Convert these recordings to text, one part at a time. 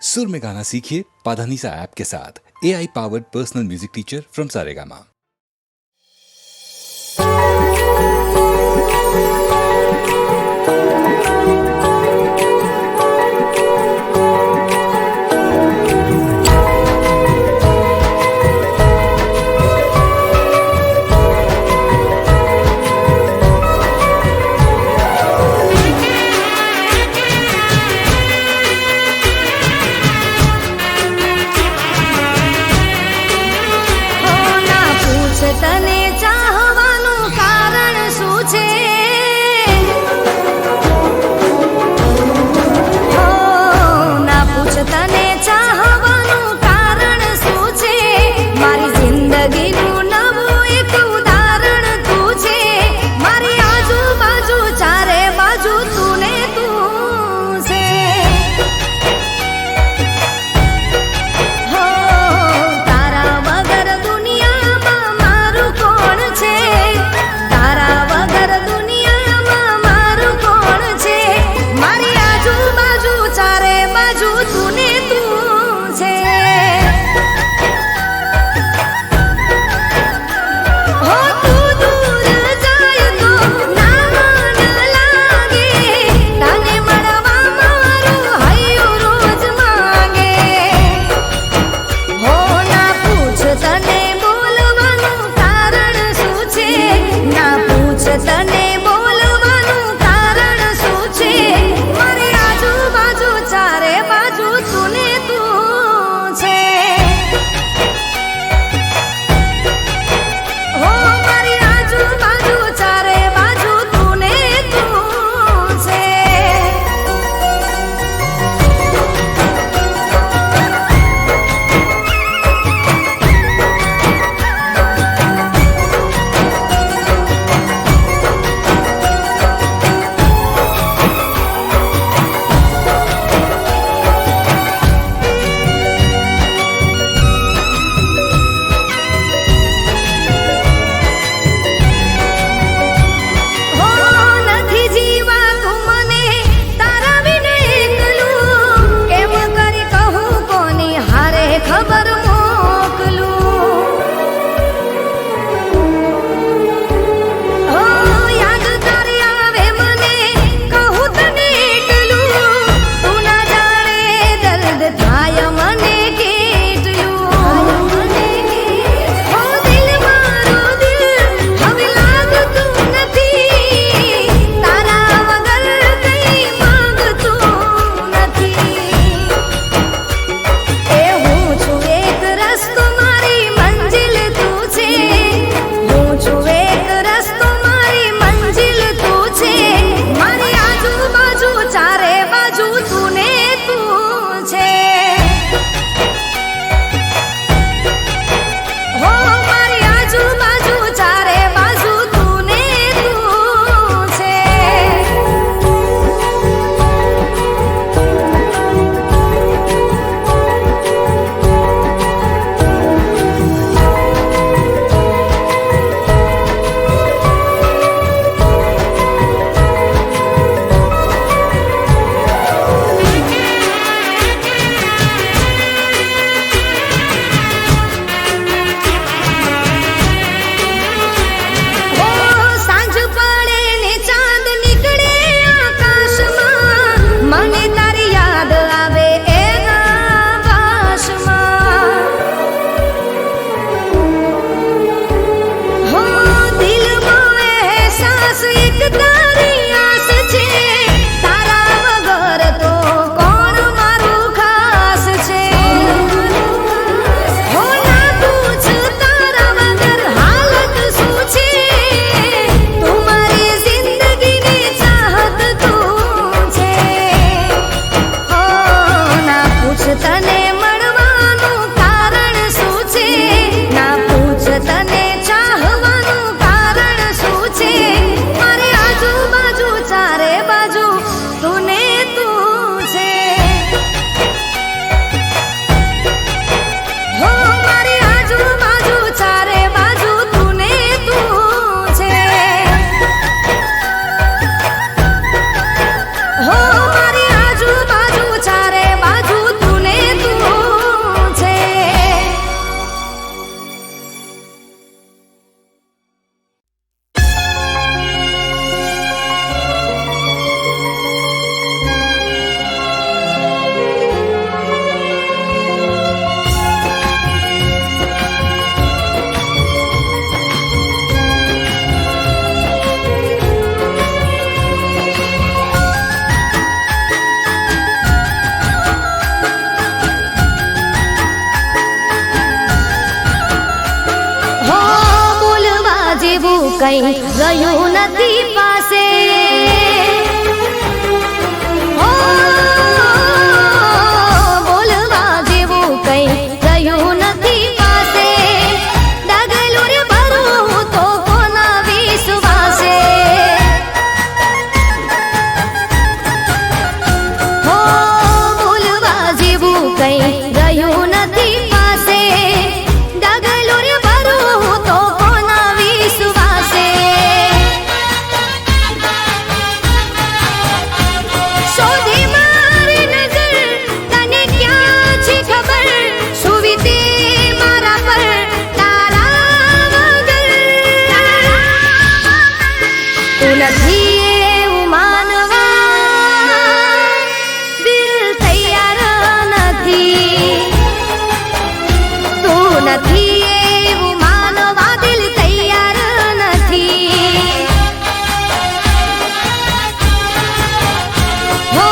सुर में गाना सीखिए पाधानीसा ऐप के साथ। AI powered personal music teacher from Saregama. તને ચાહવાનું કારણ શું છે? હો ના પૂછ તને ચાહવાનું કારણ શું છે? મારી જિંદગીનું નવું એક ઉદાહરણ તું છે. મારી આજુબાજુ ચારે બાજુ તું ને તું છે. હો તારા વગર તારા વગર દુનિયામાં મારું કોણ છે? મારી આજુબાજુ ચારે બાજુ તું ને તું છે. હો તું દૂર જાય તો ના મન લાગે, તને મળવા મારું હૈયું રોજ માંગે. હો ના પૂછ તને બોલવાનું કારણ શું છે? ના પૂછ તને બોલવાનું કારણ શું છે? મારી આજુબાજુ ચારે બાજુ તું ને તું છે. હો મારી આજુબાજુ ચારે બાજુ તું ને તું છે. હો નથી જીવાતું મને તારા વિના એકલું, કેમ કરી કહું કોની હારે ખબર મોકલું. હો યાદ તારી આવે મને કહું તને એટલું, તું ના જાણે દર્દ થાય મને કેટલું. હો દિલ મારો દિલ હવે લાગતું નથી, તારા વગર કઈ માંગતું નથી. એ હું છું એક રસ્તો મારી મંજિલ તું છે. હું છું એક રસ્તો મારી મંજિલ તું છે. મારી આજુબાજુ ચારે બાજુ તું ને તું છે. હો મારી આજુબાજુ ચારે બાજુ તું ને તું છે. હો સાંજ પડે ને ચાંદ નીકળે આકાશમાં, મને તારી યાદ આવે એના ભાષમાં. હો દિલમાં અહેસાસ એક તારી આસ છે, તારા વગર તો કોણ મારું ખાસ છે. હો ના પૂછ તારા વગર હાલત શું છે? તું મારી જિંદગીની ચાહત તું છે. હો ના પૂછ તને મળવાનું કારણ શું છે? ના પૂછ તને ચાહવાનું કારણ શું છે? મારી આજુબાજુ ચારે બાજુ તું ને તું છે. હો મારી આજુબાજુ ચારે બાજુ તું ને તું છે. હો મારી આજુબાજુ ચારે બાજુ તું ને કઈ રહ્યું નથી પાસે ઓ, બોલવા જેવું કઈ રહ્યું નથી પાસે ડગલું રે ભરું તો કોના વિશ્વાસે હો, બોલવા જેવું કઈ રહ્યું નથી પાસે ડગલું રે ભરું તો કોના વિશ્વાસે શોધી મારી નજર તને ક્યાં છે ખબર શું વીતે મારા પર તારા વગર તું નથી એવું માનવા દિલ તૈયાર નથી તું નથી એવું માનવા દિલ તૈયાર નથી હો,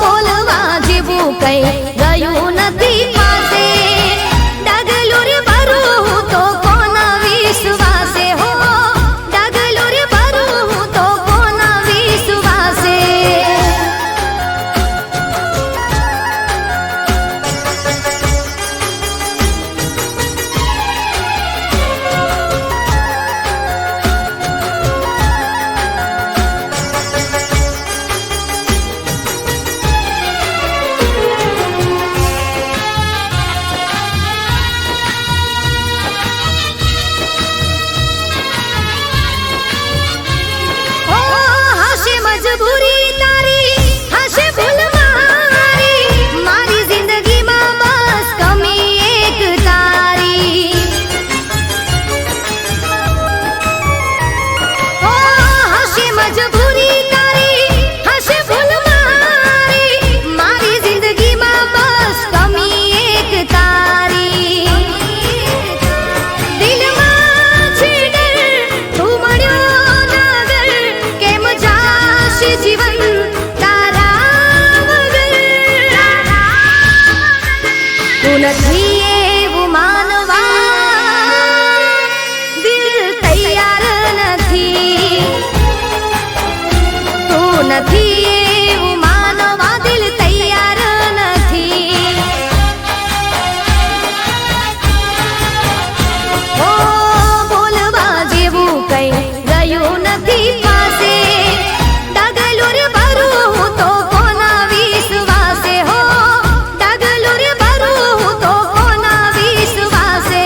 બોલવા જેવું કઈ રહ્યું નથી પાસે ડગલું રે ભરું તો કોના વિશ્વાસે હો, ડગલું રે ભરું તો કોના વિશ્વાસે ઓ, હશે મજબૂરી તારી હશે ભૂલ મારી મારી જિંદગીમાં બસ કમી એક તારી ઓ, હશે મજબૂરી તારી હશે ભૂલ મારી મારી જિંદગીમાં બસ કમી એક તારી દિલમાં છે ડર તું મળ્યો નગર કેમ જાશે જીવન તારા વગર તું નથી એવું માનવા દિલ તૈયાર નથી તું નથી એવું માનવા દિલ તૈયાર નથી ઓ, બોલવા જેવું કઈ રહ્યું નથી પાસે ડગલું રે ભરું તો કોના વિશ્વાસે હો, ડગલું રે ભરું તો કોના વિશ્વાસે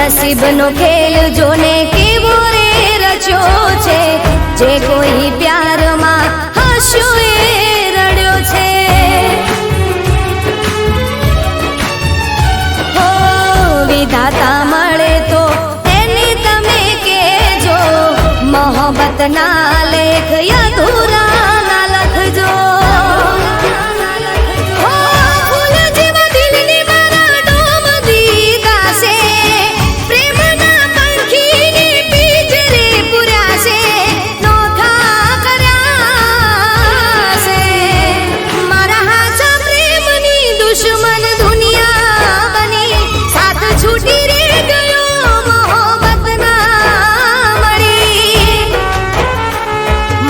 નસીબનો ખેલ જોને કેવો રે રચ્યો છે, જે કોઈ પ્યારમાં હસ્યો એ રડ્યો છે. હો વિધાતા મળે તો એને તમે કેજો, મોહબ્બતના લેખ અધૂરા ના લખજો. હો ફૂલ જેવા દિલની મારા ડોમ દીધા છે, પ્રેમના પંખીને પિંજરે પૂર્યા છે, નોખા કર્યા છે. મારા હાચા પ્રેમની દુશ્મન દુનિયા બની, સાથ છૂટી રે ગયો મોહબ્બત ના મળી.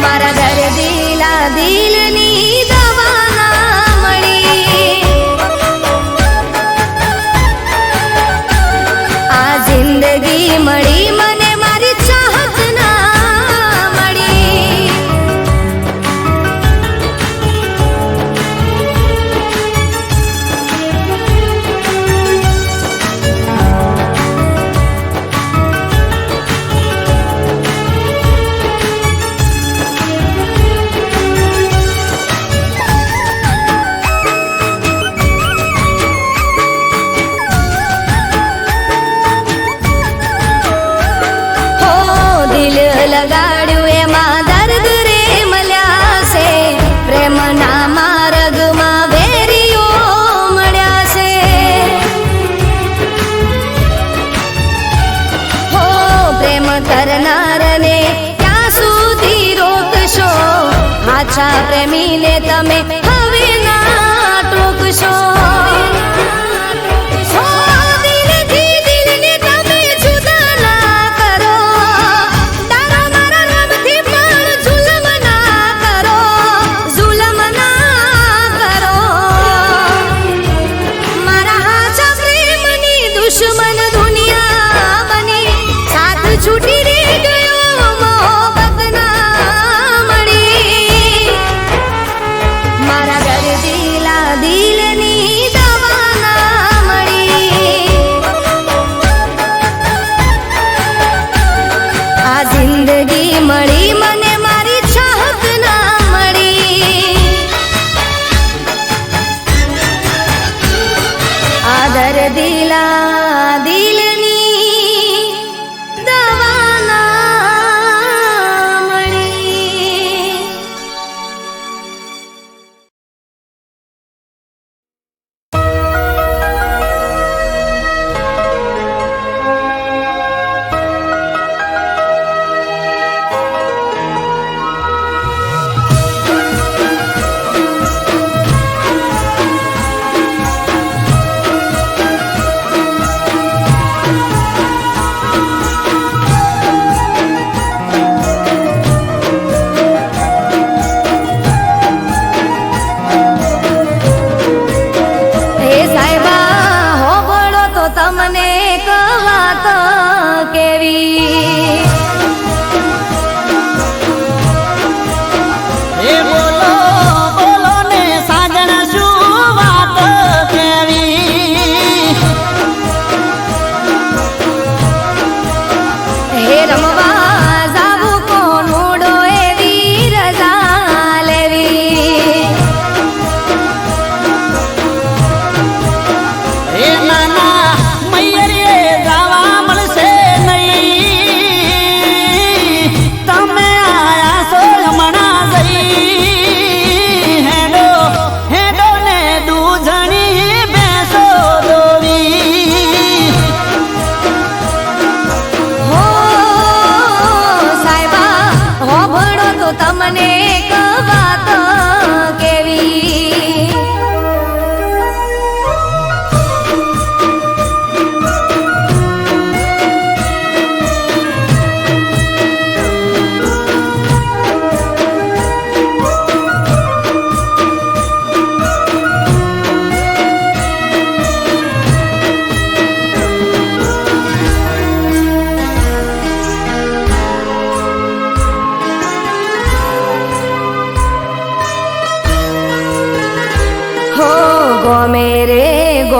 મારા દર્દીલા દિલની દવા ના મળી. આ જિંદગી મળી મને મારી ચાહત ના મળી. હો દિલ લગાડ્યું એમાં દર્દ રે મળ્યા છે, પ્રેમના માર્ગમાં વેરીઓ મળ્યા છે. હો પ્રેમ કરનારને ક્યાં સુધી રોકશો, આછા પ્રેમીને તમે હવે ના ટોકશો. હો દિલથી દિલને તમે જુદા ના કરો, તારા મારા નામથી પણ જુલમ ના કરો, જુલમ ના કરો. મારા હાચા પ્રેમની દુશ્મન દુનિયા બની, સાથ છૂટી રે ગયો મોહબ્બત ના મળી. મારા દર્દીલા દિલની દવા ના મળી. આ જિંદગી મળી મને મારી ચાહત ના મળી. આ દર્દીલા દિલની દવા ના મળી.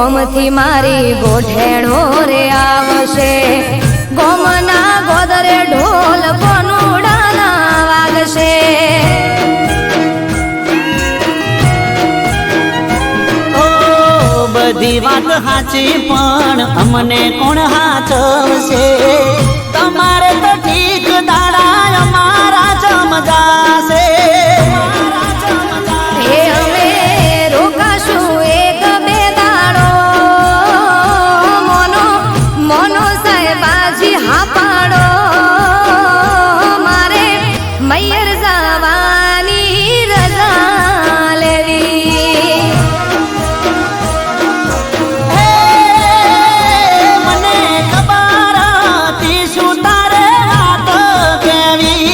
ગોમથી મારી ગોઠેણો રે આવશે ગોમના ગોદરે ઢોલ કોનુડાના વાગશે બધી વાત સાચી પણ અમને કોણ હાચવશે તમારે તો ઠીક દાડા અમારા જમજાશે હે અમે રોકાશું એક બે દાડો મોનો મોનો સાહેબાજી હા પાડો મારે મૈયર જવાની રજા લેવી મને ખબર હતી શું તારે વાત કેવી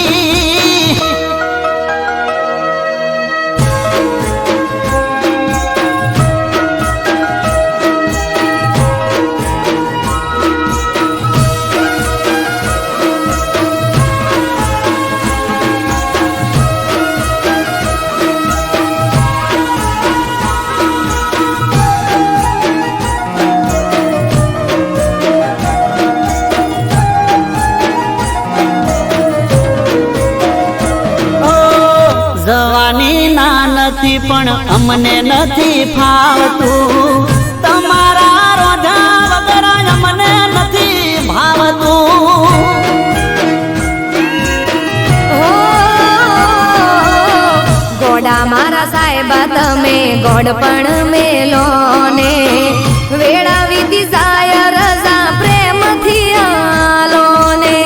જવાની ના નથી પણ અમને નથી ફાવતું તમારા રોજા વગર અમને નથી ભાવતું હો ગોડા મારા સાહેબા તમે ગોડ પણ મેલો ને વેળા વીતી જાય રજા પ્રેમથી આલો ને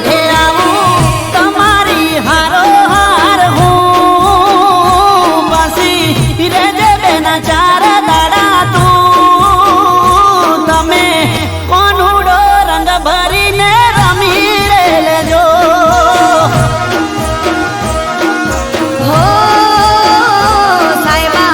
એ આવું તમારી હારો હાર હું પાછી રેજે બેના ચાર દાડા તું તમે કોનુડો રંગ ભરીને રમી લેજો હો સાહેબા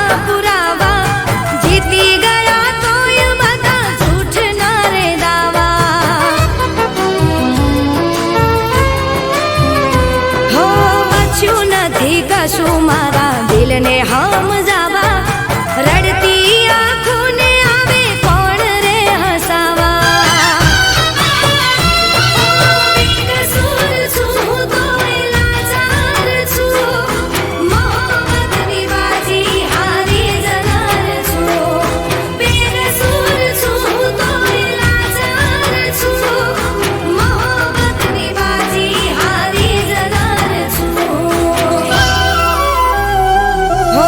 બધા પુરાવા જીતી ગયા તોય બધા જૂઠ ના રે દાવા હો બચ્યું નથી કશું મારા દિલને સમજાવા રડતી આંખોને આવે કોણ રે હસાવા બેકસૂર છું તોય લાચાર છું મોહબ્બતની બાજી હારી જનાર છું બેકસૂર છું તોય લાચાર છું મોહબ્બતની બાજી હારી જનાર છું હો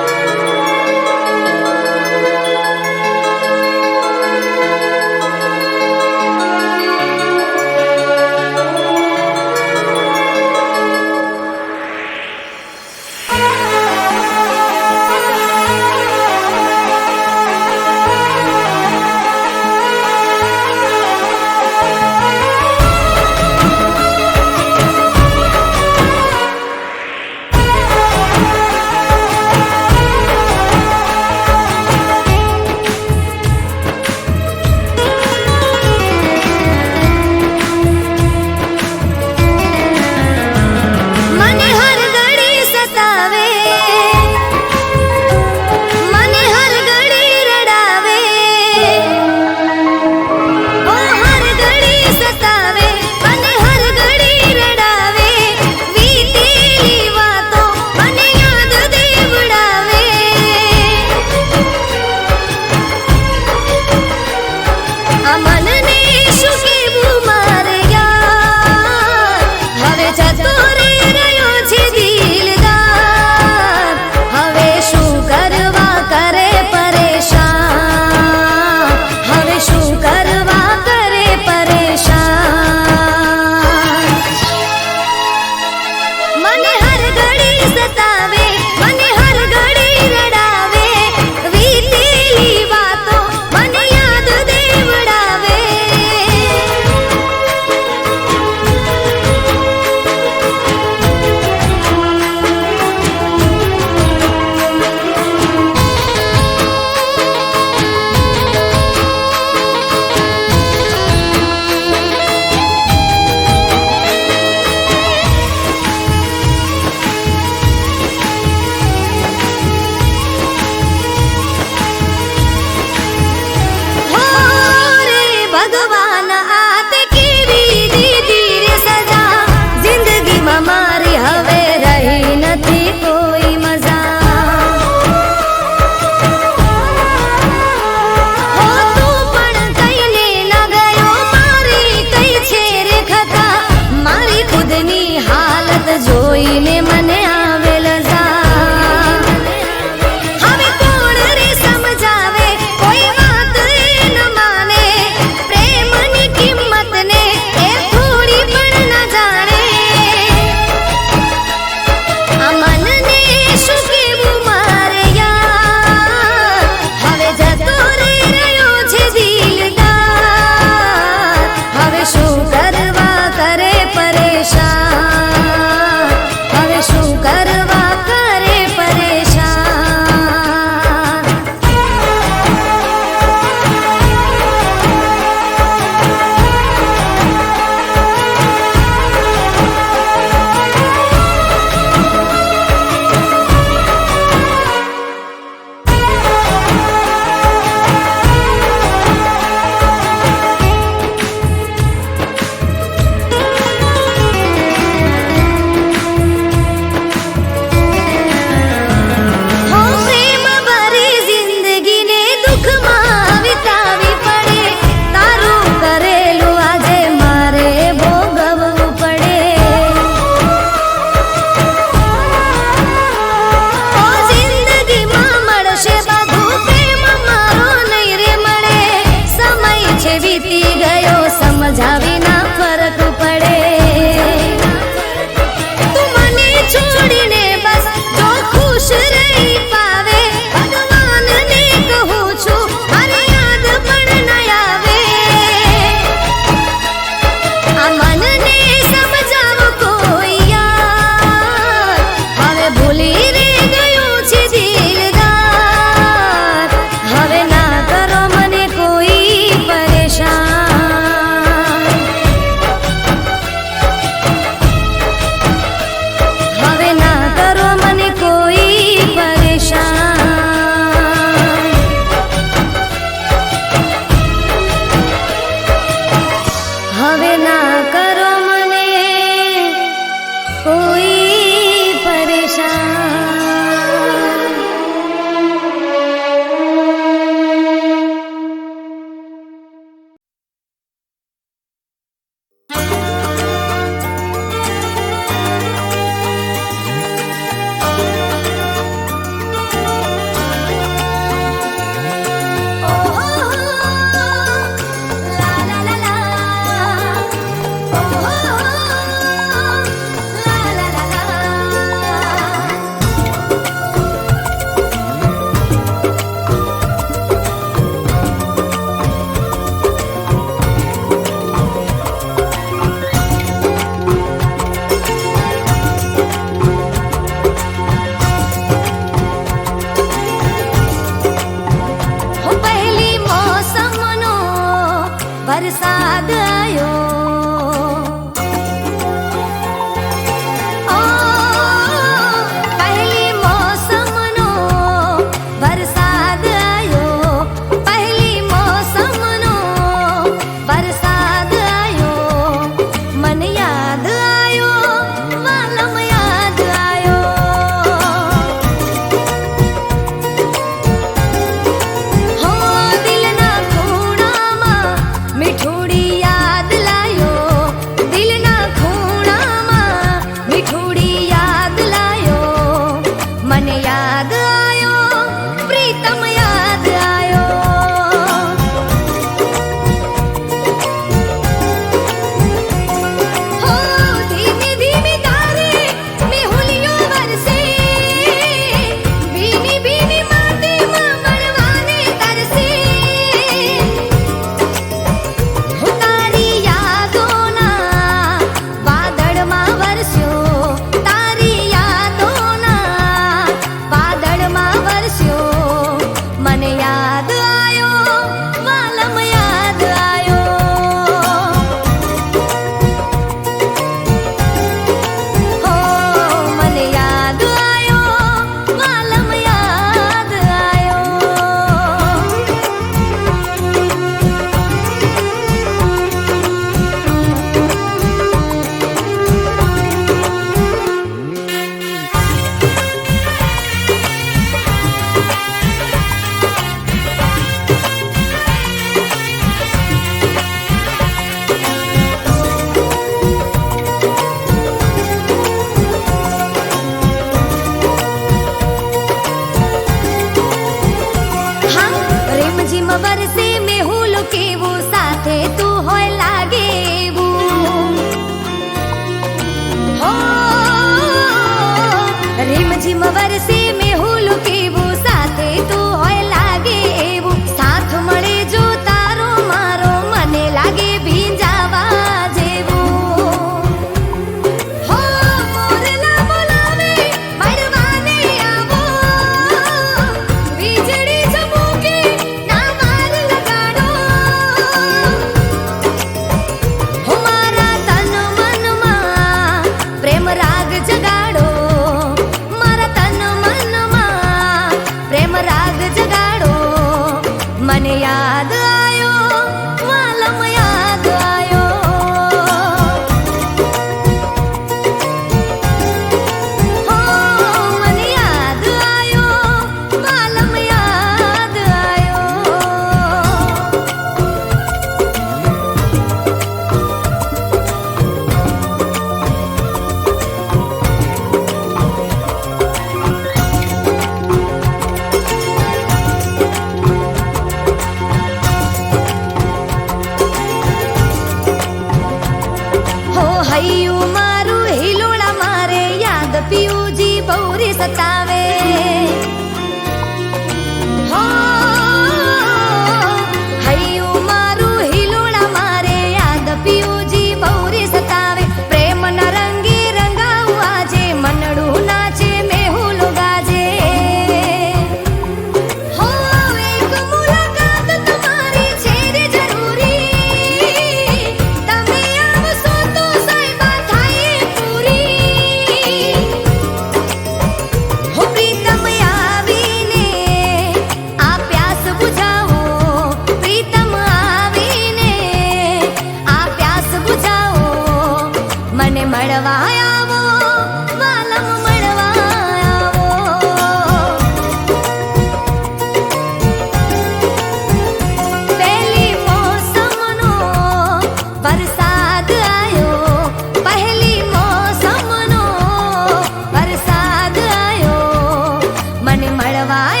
મળવા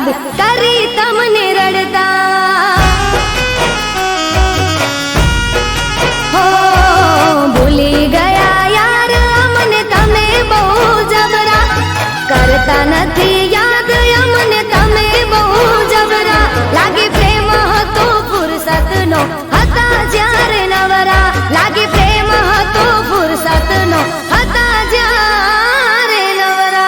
યાદ કરી તમને રડતા. હો ભૂલી ગયા યાર અમને તમે બહુ જબરા, કરતા નથી યાદ અમને તમે બહુ જબરા. લાગે પ્રેમ હતો ફુરસતનો હતા જ્યારે નવરા, લાગે પ્રેમ હતો ફુરસતનો હતા જ્યારે નવરા.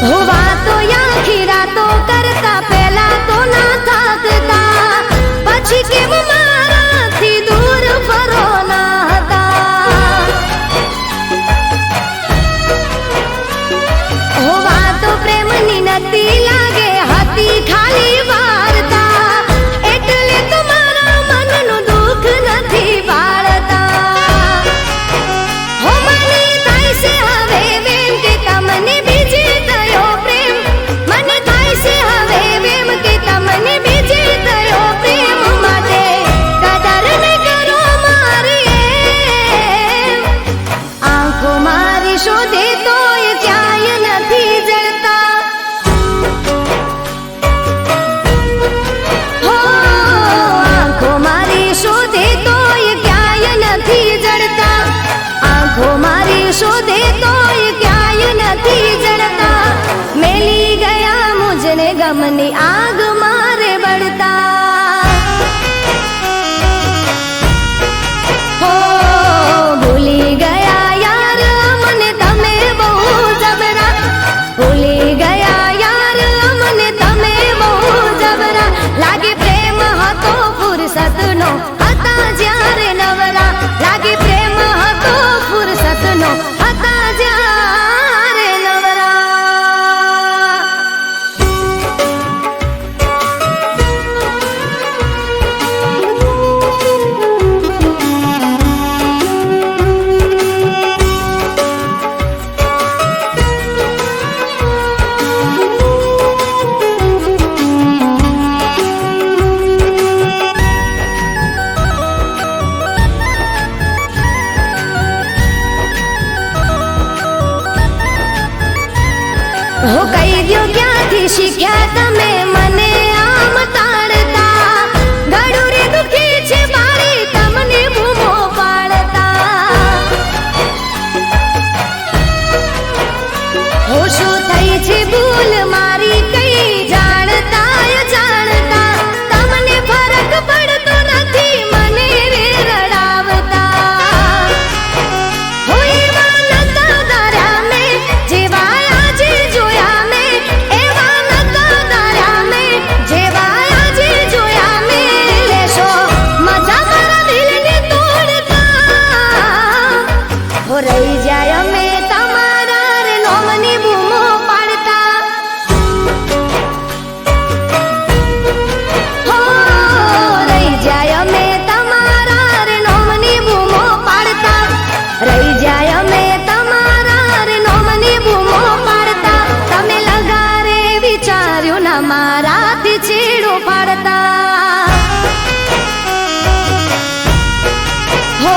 હો વાતો આખી રાતો કરતા પહેલા તો ના થાકતા, પછી કેમ મારાથી દૂર ફરો ના હતા. હો વાતો પ્રેમની નથી લાગે હતી ખાલી વાર્તા, એટલે તો મારા મનનું દુઃખ નથી બાળતા. હો મને થાય છે હવે વેમ કે તમને બીજે થયો પ્રેમ, મને થાય છે હવે વેમ કે તમને બીજે થયો પ્રેમ. માટે કદર ન કરો મારી એમ, આંખો મારી શોધે તોય ક્યાંય નથી જડતા. હો આંખો મારી શોધે તોય ક્યાંય નથી જડતા, આંખો મારી શોધે તોય ક્યાંય નથી જડતા. મેલી ગયા મુજને ગમની આગ મારે બળતા. હો ભૂલી ગયા યાર અમને તમે બહુ જબરા, ભૂલી ગયા યાર અમને તમે બહુ જબરા. લાગે પ્રેમ હતો ફુરસતનો હતા જ્યારે નવરા, લાગે પ્રેમ હતો ફુરસતનો હતા જ્યારે નવરા. હો કહી દ્યો ક્યાંથી શીખ્યા તમે મને આમ તાળતા, ગળું રે દુખી છે મારી તમને બૂમો પાડતા. હો શું થઈ છે ભૂલ મારી કઈ જાણતા જાણતા, તમને ફરક પડતો નથી મને રે રડાવતા. હો એવા નતા તારા મેં જેવા આજે જોયા મેં, એવા નતા તારા મેં જેવા આજે જોયા મેં. લેશો મજા મારા દિલને તોડતા, હો રહી જાય અમે તમારા રે નોમની બૂમો પાડતા. હો રહી જાય અમે તમારા રે નોમની બૂમો પાડતા, રહી જાય અમે તમારા રે નોમની બૂમો પાડતા. તમે લગારે વિચાર્યું ના મારાથી છેડો પાડતા. હો